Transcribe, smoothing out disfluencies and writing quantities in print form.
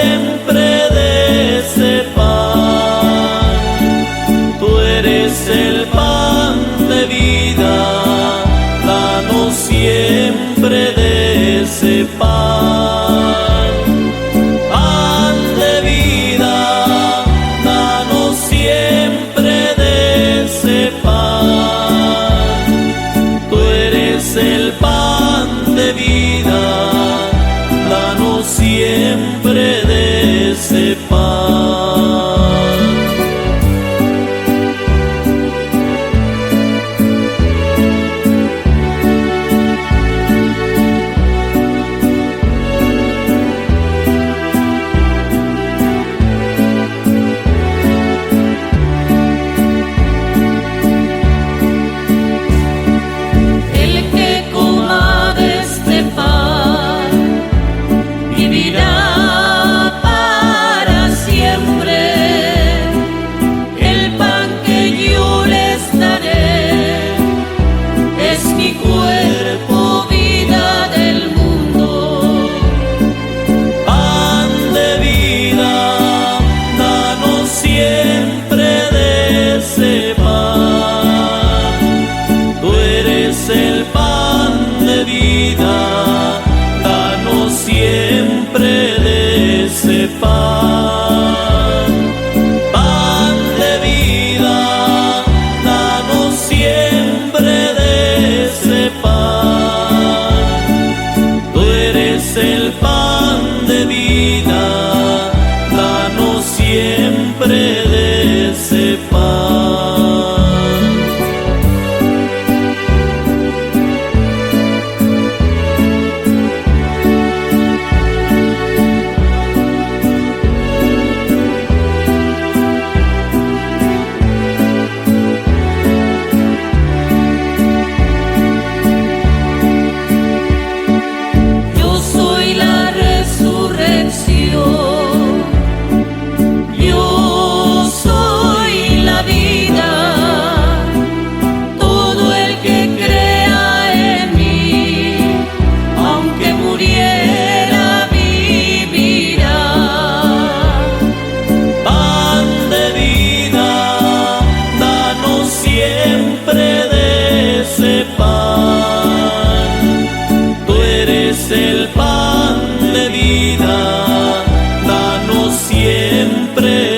siempre de ese pan. Tú eres el pan de vida, danos siempre de ese pan. Pan de vida, danos siempre de ese pan. Tú eres el pan de vida, danos siempre de ese pan. El pan de vida, danos siempre de ese pan. Pan de vida, danos siempre de ese pan. Tú eres el pan de vida, danos siempre de ese pan. El pan de vida, danos siempre